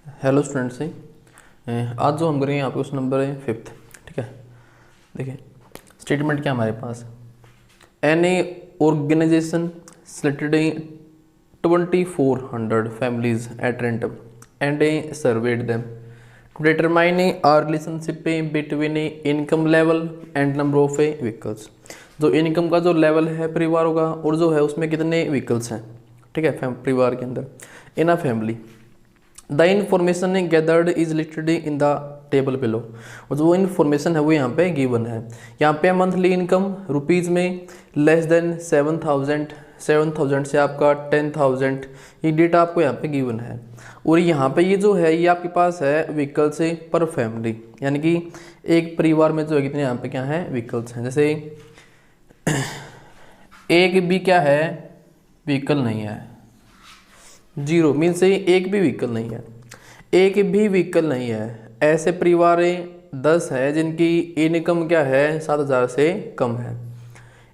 Hello students. आज जो हम करेंगे आपको क्वेश्चन नंबर है 5th। ठीक है, देखिए स्टेटमेंट क्या हमारे पास। An a organisation selected 2400 families at random and a surveyed them to determine a relationship between a income level and number of a vehicles. जो इनकम का जो लेवल है परिवारों का और जो है उसमें कितने व्हीकल्स हैं। ठीक है, परिवार के अंदर in a family. The information gathered is listed in the table below. और जो इन्फॉर्मेशन है वो यहाँ पे गिवन है। यहाँ पे मंथली इनकम रुपीज़ में लेस देन 7,000 से आपका 10,000, ये डेटा आपको यहाँ पे गिवन है। और यहाँ पे ये जो है ये आपके पास है व्हीकल से पर फैमिली, यानी कि एक परिवार में जो है कितने यहाँ पे क्या है व्हीकल्स हैं। जैसे एक भी क्या है व्हीकल नहीं है, जीरो मीन से एक भी व्हीकल नहीं है, एक भी व्हीकल नहीं है। ऐसे परिवार 10 है जिनकी इनकम क्या है 7,000 से कम है।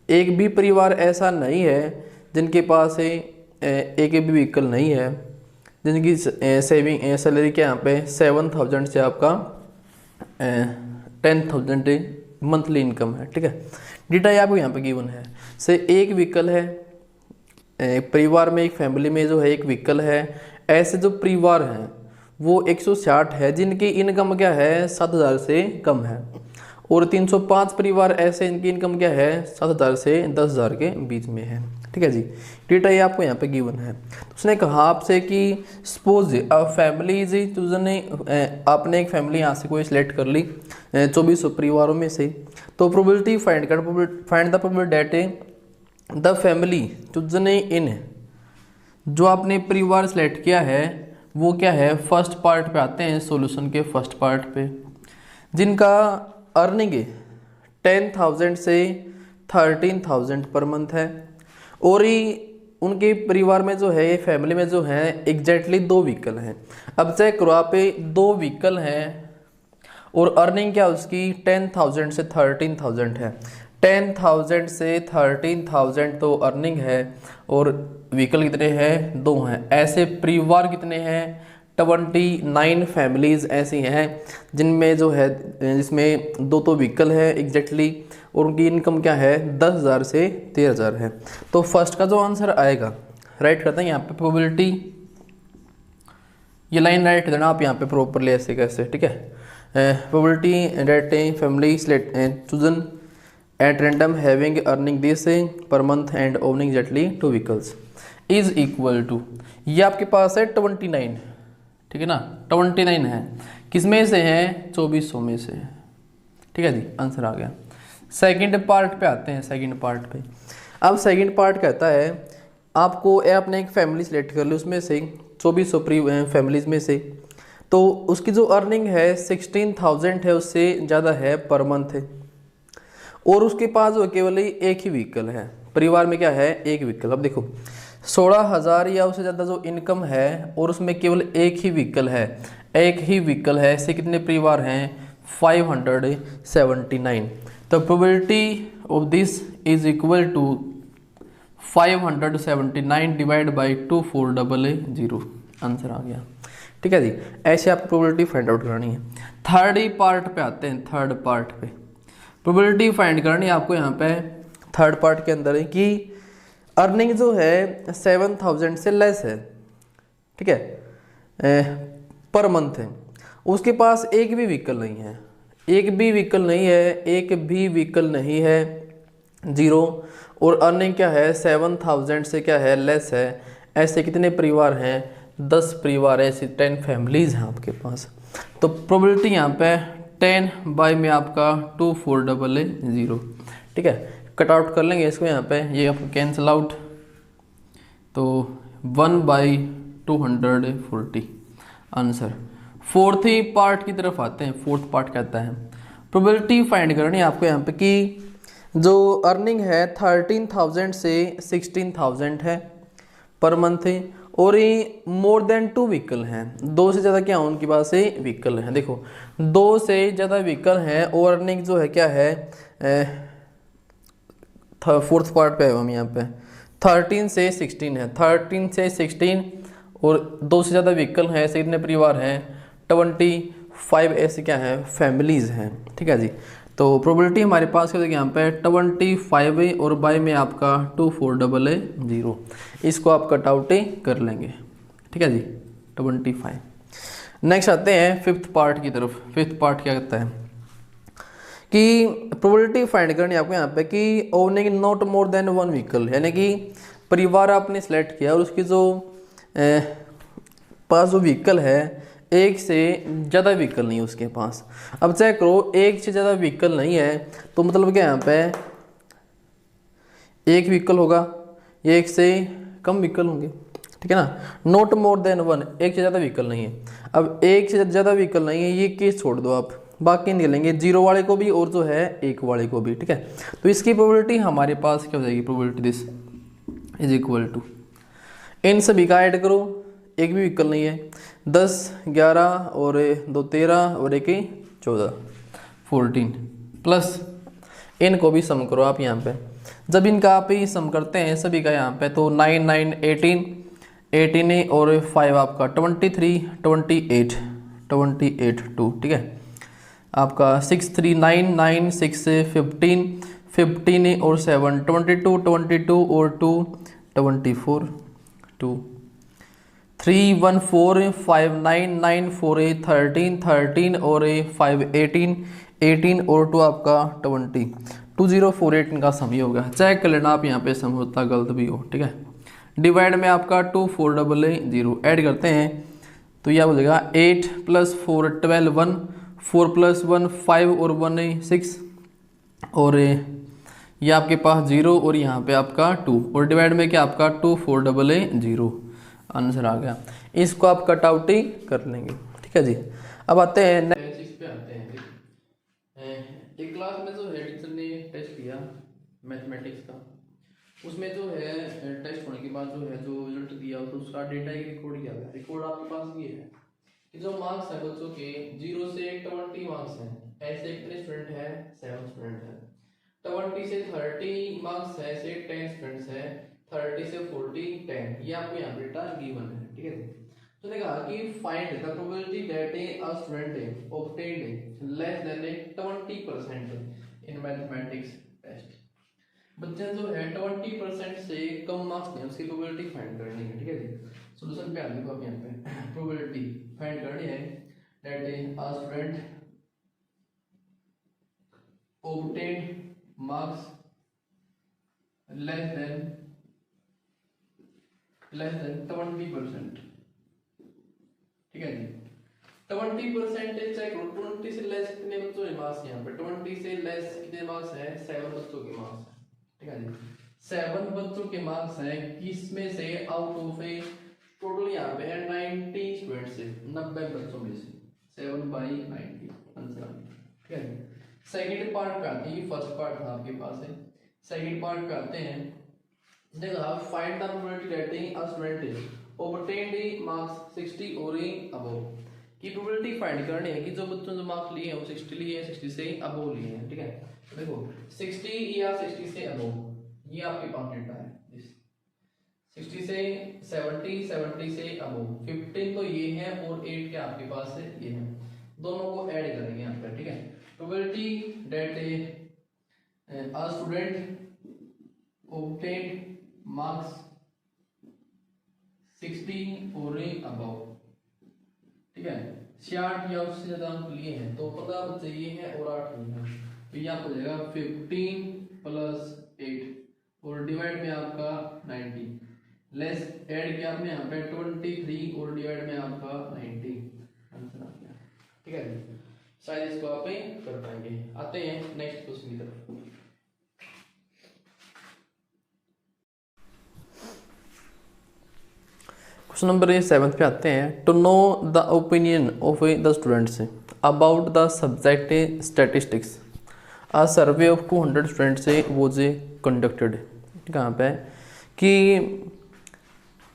एक भी परिवार ऐसा नहीं है जिनके पास एक भी व्हीकल नहीं है, जिनकी सेविंग सैलरी क्या यहाँ पे 7,000 से आपका 10,000 मंथली इनकम है। ठीक है, डेटा ये आपको यहाँ पे गिवन है। से एक व्हीकल है, परिवार में एक फैमिली में जो है एक व्हीकल है। ऐसे जो परिवार हैं वो 160 है जिनकी इनकम क्या है 7,000 से कम है। और 305 परिवार ऐसे इनकी इनकम क्या है 7,000 से 10,000 के बीच में है। ठीक है जी, डेटा ये आपको यहाँ पे गिवन है। तो उसने कहा आपसे कि suppose a family is chosen, आपने एक फैमिली यहाँ से कोई सिलेक्ट कर ली 2400 परिवारों में से। तो probability find the probability that the family chosen in, जो आपने परिवार सेलेक्ट किया है वो क्या है फर्स्ट पार्ट पे आते हैं, सॉल्यूशन के फर्स्ट पार्ट पे, जिनका अर्निंग 10,000 से 13,000 पर मंथ है। और ही उनके परिवार में जो है फैमिली में जो है एग्जैक्टली 2 व्हीकल हैं। अब चेक करो आप, 2 व्हीकल हैं और अर्निंग क्या उसकी 10,000 से 13,000 है। 10,000 से 13,000 तो अर्निंग है और व्हीकल कितने हैं 2 हैं। ऐसे परिवार कितने हैं 29 फैमिलीज ऐसी हैं जिनमें जो है जिसमें 2 तो व्हीकल है एग्जैक्टली, और उनकी इनकम क्या है 10,000 से 13,000 है। तो फर्स्ट का जो आंसर आएगा राइट करते हैं यहाँ पे प्रोबेबिलिटी, ये लाइन राइट देना आप यहाँ पे प्रॉपरली ऐसे कैसे। ठीक है, probability that family chosen at random having earning this per month and owning exactly 2 vehicles is equal to, ये आपके पास है 29। ठीक है ना, 29 है, किसमें से है 2400 में से। ठीक है जी, आंसर आ गया। सेकंड पार्ट पे आते हैं। सेकंड पार्ट पे अब सेकंड पार्ट कहता है आपको आपने एक फैमिली सेलेक्ट कर ली उसमें से 2400 फैमिलीज में से, तो उसकी जो अर्निंग है 16,000 है, उससे ज़्यादा है पर मंथ है। और उसके पास जो केवल एक ही व्हीकल है, परिवार में क्या है एक व्हीकल। अब देखो 16,000 या उससे ज़्यादा जो इनकम है और उसमें केवल एक ही व्हीकल है, एक ही व्हीकल है, ऐसे कितने परिवार हैं 579। तो probability of this is equal to 579 divide by 2400, answer आ गया। ठीक है जी, ऐसे आप प्रोबेबिलिटी फाइंड आउट करनी है। थर्ड ही पार्ट पे आते हैं। थर्ड पार्ट पे प्रोबेबिलिटी फाइंड करनी है आपको यहाँ पे थर्ड पार्ट के अंदर है कि अर्निंग जो है 7,000 से लेस है। ठीक है, पर मंथ है, उसके पास एक भी व्हीकल नहीं है, एक भी व्हीकल नहीं है, एक भी व्हीकल नहीं है, जीरो। और अर्निंग क्या है 7,000 से क्या है लेस है। ऐसे कितने परिवार हैं 10 परिवार, ऐसे 10 फैमिलीज हैं आपके पास। तो प्रोबेबिलिटी यहाँ पे 10 बाई में आपका 2400। ठीक है, कट आउट कर लेंगे इसको यहाँ पे, ये आपको कैंसिल आउट, तो 1/240 आंसर। फोर्थ ही पार्ट की तरफ आते हैं। फोर्थ पार्ट कहता है प्रोबेबिलिटी फाइंड करनी है आपको यहाँ पे कि जो अर्निंग है 13,000 से 16,000 है पर मंथ है, और ये मोर देन 2 व्हीकल हैं, 2 से ज़्यादा क्या उनके पास व्हीकल हैं। देखो 2 से ज़्यादा व्हीकल हैं और अर्निंग जो है क्या है फोर्थ पार्ट पे है हम यहाँ पे 13 से 16 है, 13 से 16 और 2 से ज़्यादा व्हीकल हैं, ऐसे कितने परिवार हैं 25 ऐसे क्या है फैमिलीज़ हैं, ठीक है जी। तो प्रोबेबिलिटी हमारे पास क्या हो जाएगी यहाँ पे 25 है और बाय में आपका 2400, इसको आप कट आउट ही कर लेंगे, ठीक है जी 25। नेक्स्ट आते हैं फिफ्थ पार्ट की तरफ। फिफ्थ पार्ट क्या कहता है कि प्रोबेबिलिटी फाइंड करनी है आपको यहाँ पे कि owning not more than 1 vehicle, यानी कि परिवार आपने सेलेक्ट किया और उसकी जो पास जो व्हीकल है एक से ज़्यादा व्हीकल नहीं है उसके पास। अब चेक करो एक से ज़्यादा व्हीकल नहीं है तो मतलब क्या यहाँ पे एक व्हीकल होगा, एक से कम व्हीकल होंगे, ठीक है ना। नॉट मोर देन 1, एक से ज़्यादा व्हीकल नहीं है। अब एक से ज़्यादा व्हीकल नहीं है ये केस छोड़ दो आप, बाकी निकलेंगे 0 वाले को भी और जो है 1 वाले को भी, ठीक है। तो इसकी प्रोबेबिलिटी हमारे पास क्या हो जाएगी, probability this is equal to इन सभी का ऐड करो, एक भी व्हीकल नहीं है, 10 11 और 2 13 और 1 14 14 प्लस इनको भी सम करो आप यहाँ पे। जब इनका आप ही सम करते हैं सभी का यहाँ पे तो 9 9 18 और 5 आपका 23 28 28 2, ठीक है। आपका 6 3 9 9 6 15 15 और 7 22 22 और 2 24 2 3 1 4 5 9 9 4 13 13 और 5 18 18 और 2 आपका 20 2048 इनका सम ही होगा। चेक कर लेना आप यहाँ पे सम होता गलत भी हो, ठीक है। डिवाइड में आपका 2400 ऐड करते हैं तो यह हो जाएगा 8 + 4 12 1 4 + 1 5 और 1 6 और ये आपके पास 0 और यहाँ पे आपका 2 और डिवाइड में क्या आपका 2400 आंसर आ गया। इसको आप कट आउट ही कर लेंगे, ठीक है जी। अब आते हैं नेक्स्ट पे आते हैं। एक क्लास में जो है टीचर ने टेस्ट लिया मैथमेटिक्स का, उसमें जो है टेस्ट होने के बाद जो है जो रिजल्ट दिया तो उसका डेटा ही रिकॉर्ड किया गया। रिकॉर्ड आपके पास ये है कि जो मार्क्स है बच्चों के 0 से 20 मार्क्स हैं, ऐसे कितने स्टूडेंट है 7 स्टूडेंट है। 20 से 30 मार्क्स है ऐसे 10 स्टूडेंट्स है, 30 से 40 10, ये आपको यहाँ पे डेटा गिवन है, ठीक है। तो ने कहा कि find the probability that a student obtained less than 20% in mathematics test. बच्चे जो है 20% से कम मार्क्स ने उसकी प्रोबेबिलिटी फाइंड करनी है, ठीक है जी। सॉल्यूशन पे आ देखो आप यहाँ पे प्रोबेबिलिटी फाइंड करनी है that a student obtained marks less than 20%, ठीक है जी। 20% चेक करो 20 से लेस कितने बच्चों के मार्क्स यहाँ पे 20 से लेस कितने मार्क्स है 7 बच्चों के मार्क्स, ठीक है जी। 7 बच्चों के मार्क्स हैं, किसमें से आउट ऑफ ए टोटल यहाँ पे है 90 स्टूडेंट से 90 बच्चों में से 7/90 आंसर, ठीक है जी। सेकंड पार्ट पे आते हैं, फर्स्ट पार्ट था आपके पास है, सेकंड पार्ट पे आते हैं। देखो find the probability that a student obtained marks 60 और अबव की प्रोबेबिलिटी फाइंड करनी है कि जो बच्चों ने मार्क्स लिए हैं वो 60 लिए हैं, 60 से अबव लिए हैं, ठीक है। तो देखो 60 या 60 से अबव ये आपके पास डेटा है, 60 से 70 70 से अबव 15 तो ये है और 8 के आपके पास है ये है, दोनों को ऐड करेंगे यहाँ पे, ठीक है। Probability that a student obtained marks 60 और अबव, ठीक है। 66 या उससे ज्यादा अंक लिए हैं तो 15 बच्चे ये हैं और 8 ये हैं, तो ये आपको जाएगा 15 + 8 और डिवाइड में आपका 90 लेस ऐड किया आपने यहाँ पे 23 और डिवाइड में आपका 90 आंसर आ गया, ठीक है। शायद इसको आप कर पाएंगे। आते हैं नेक्स्ट क्वेश्चन की तरफ। क्वेश्चन नंबर 7 पे आते हैं। To know the opinion of the students about the subject statistics a survey of 200 students was conducted. कहाँ पे कि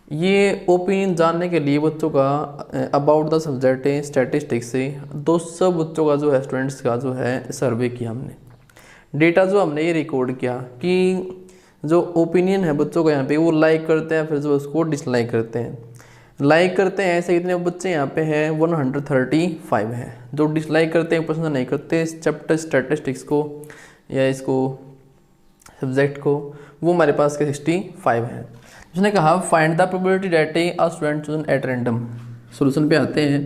ये ओपिनियन जानने के लिए बच्चों का अबाउट द सब्जेक्ट स्टैटिस्टिक्स से 200 बच्चों का जो है स्टूडेंट्स का जो है सर्वे किया हमने। डेटा जो हमने ये रिकॉर्ड किया कि जो ओपिनियन है बच्चों का यहाँ पे वो लाइक करते हैं फिर जो उसको डिसलाइक करते हैं। लाइक करते हैं ऐसे कितने बच्चे यहाँ पे हैं 135 हैं। जो डिसलाइक करते हैं, पसंद नहीं करते चैप्टर स्टैटिस्टिक्स को या इसको सब्जेक्ट को, वो हमारे पास के 65 हैं। उसने कहा find the probability that a student chosen at random. Solution पे आते हैं।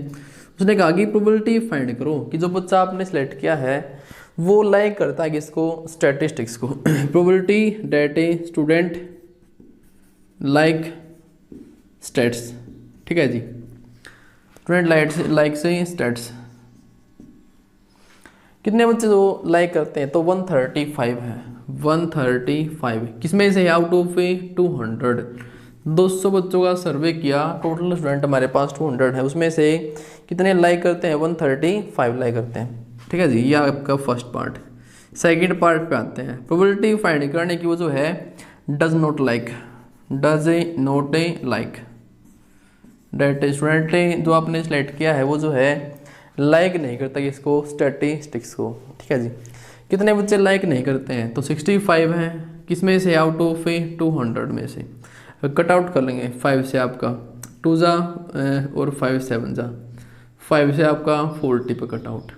उसने कहा कि प्रोबेबिलिटी फाइंड करो कि जो बच्चा आपने सेलेक्ट किया है वो लाइक करता है किसको, स्टैटिस्टिक्स को। Probability that a student like stats, ठीक है जी, स्टूडेंट लाइक से स्टैट्स। कितने बच्चे जो लाइक करते हैं, तो 135 है। 135 किसमें से, आउट ऑफ 200, 200 बच्चों का सर्वे किया, टोटल स्टूडेंट हमारे पास 200 है, उसमें से कितने लाइक करते हैं, 135 लाइक करते हैं, ठीक है जी। ये आपका फर्स्ट पार्ट। सेकंड पार्ट पे आते हैं। प्रोबेबिलिटी फाइंड करने की वो जो है does not like, does not like that student जो आपने सेलेक्ट किया है वो जो है लाइक नहीं करता किसको, स्टैटिस्टिक्स को, ठीक है जी। कितने बच्चे लाइक नहीं करते हैं, तो 65 हैं। किसमें से, आउट ऑफ 200 में से। कट आउट कर लेंगे 5 से आपका 2 जा और 5 7 जा, 5 से आपका 40 पे कट आउट,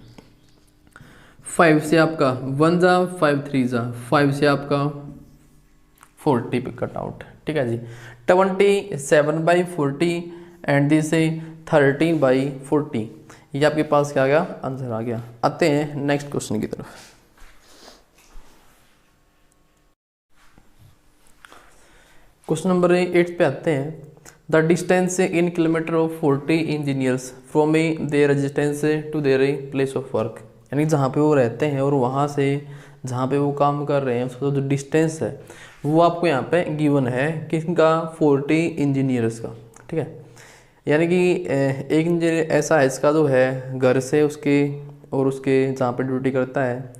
5 से आपका 1 जा, 5 3 जा, 5 से आपका 40 पे कट आउट, ठीक है जी। 27/40 एंड दिस 13/40, ये आपके पास क्या आ गया, आंसर आ गया। आते हैं नेक्स्ट क्वेश्चन की तरफ। क्वेश्चन नंबर 8 पे आते हैं। The distance in kilometre of 40 engineers from their residence to their place of work, यानी जहाँ पे वो रहते हैं और वहाँ से जहाँ पे वो काम कर रहे हैं उसका जो डिस्टेंस है वो आपको यहाँ पे गिवन है, किसका, 40 इंजीनियर्स का, ठीक है। यानी कि एक इंजीनियर ऐसा है इसका जो है घर से उसके और उसके जहाँ पे ड्यूटी करता है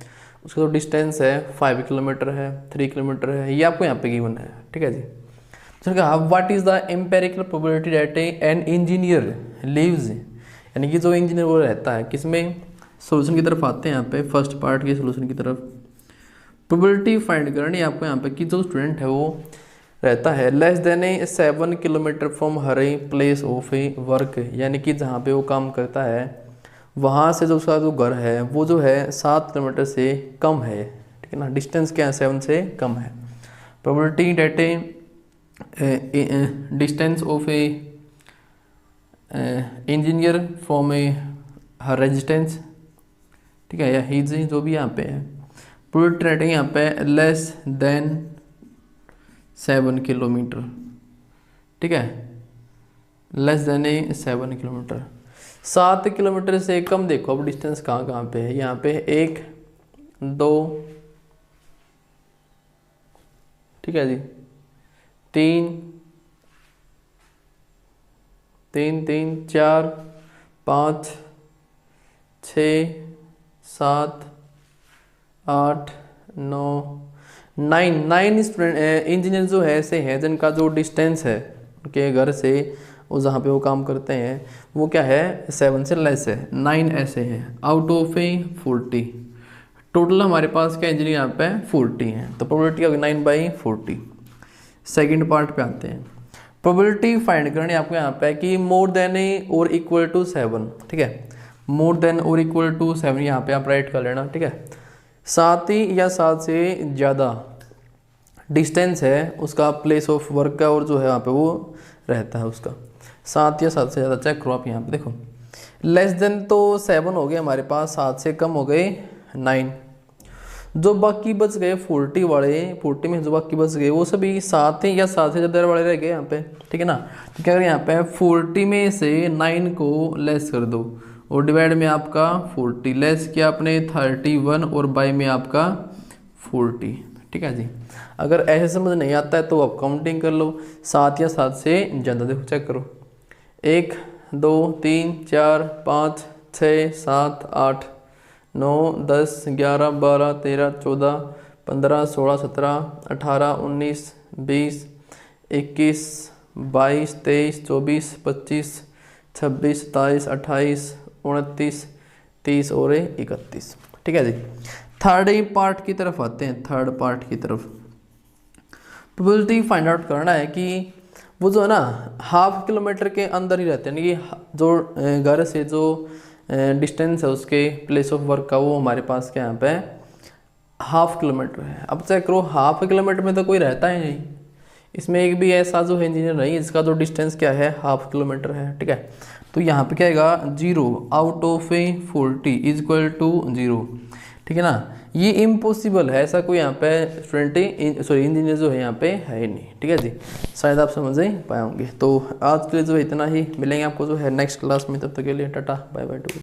उसका जो डिस्टेंस है 5 किलोमीटर है, 3 किलोमीटर है, ये आपको यहाँ पे गिवन है, ठीक है जी। तो कहा what is the empirical probability that an engineer lives, यानी कि जो इंजीनियर वो रहता है किसमें, सोल्यूशन की तरफ आते हैं यहाँ पे, फर्स्ट पार्ट के सोल्यूशन की तरफ। प्रोबेबिलिटी फाइंड करनी है आपको यहाँ पे कि जो स्टूडेंट है वो रहता है less than 7 kilometre from her place of work, यानी कि जहाँ पे वो काम करता है वहाँ से जो उसका जो घर है वो जो है 7 किलोमीटर से कम है, ठीक है ना। डिस्टेंस क्या है, 7 से कम है। Probability that distance of a engineer from her residence, ठीक है, या हीज जो भी यहाँ पे है। प्रोबेबिलिटी रेटिंग यहाँ पे लेस देन 7 किलोमीटर, ठीक है, लेस देन 7 किलोमीटर। 7 किलोमीटर से कम देखो अब डिस्टेंस कहाँ कहाँ पे है, यहाँ पे 1 2, ठीक है जी, 3 3 3 4 5 6 7 8 9 9 स्टूडेंट इंजीनियर जो है ऐसे हैं जिनका जो डिस्टेंस है उनके घर से वो जहाँ पे वो काम करते हैं वो क्या है, 7 से लेस है। 9 ऐसे हैं आउट ऑफ 40। टोटल हमारे पास क्या इंजीनियर यहाँ पे 40 हैं, तो प्रोबेबिलिटी होगी 9/40। सेकंड पार्ट पे आते हैं। प्रोबेबिलिटी फाइंड करनी आपको यहाँ पे कि मोर देन और इक्वल टू 7, ठीक है, मोर देन और इक्वल टू 7 यहाँ पे आप राइट कर लेना, ठीक है। 7 या 7 से ज़्यादा डिस्टेंस है उसका प्लेस ऑफ वर्क का और जो है वहाँ पे वो रहता है उसका, 7 या 7 से ज़्यादा चेक करो आप यहाँ पे देखो। लेस देन तो 7 हो गए हमारे पास, 7 से कम हो गए 9, जो बाकी बच गए 40 वाले, 40 में जो बाकी बच गए वो सभी 7 या 7 से ज़्यादा वाले रह गए यहाँ पे, ठीक है ना। तो क्या करें यहाँ पे 40 में से 9 को लेस कर दो और डिवाइड में आपका 40, लेस किया आपने 31 और बाय में आपका 40, ठीक है जी। अगर ऐसे समझ नहीं आता है तो आप काउंटिंग कर लो, 7 या 7 से ज़्यादा, देखो चेक करो, 1 2 3 4 5 6 7 8 9 10 11 12 13 14 15 16 17 18 19 20 21 22 23 24 25 26 27 28 29 30 और 31, ठीक है जी। थर्ड पार्ट की तरफ आते हैं, थर्ड पार्ट की तरफ। प्रोबेबिलिटी फाइंड आउट करना है कि वो जो है ना 1/2 किलोमीटर के अंदर ही रहते हैं, यानी कि जो घर से जो डिस्टेंस है उसके प्लेस ऑफ वर्क का, वो हमारे पास क्या यहाँ पे 1/2 किलोमीटर है। अब चेक करो 1/2 किलोमीटर में तो कोई रहता ही नहीं, इसमें एक भी ऐसा जो है इंजीनियर नहीं जिसका जो डिस्टेंस क्या है 1/2 किलोमीटर है, ठीक है। तो यहाँ पे क्या आएगा 0 out of a 40 is equal to 0, ठीक है ना। ये इम्पॉसिबल है, ऐसा कोई यहाँ पे स्टूडेंट सॉरी इंजीनियर जो है यहाँ पे है ही नहीं, ठीक है जी। शायद आप समझ ही पाए होंगे। तो आज के लिए जो है इतना ही, मिलेंगे आपको जो है नेक्स्ट क्लास में, तब तक के लिए टाटा बाय बाय टू।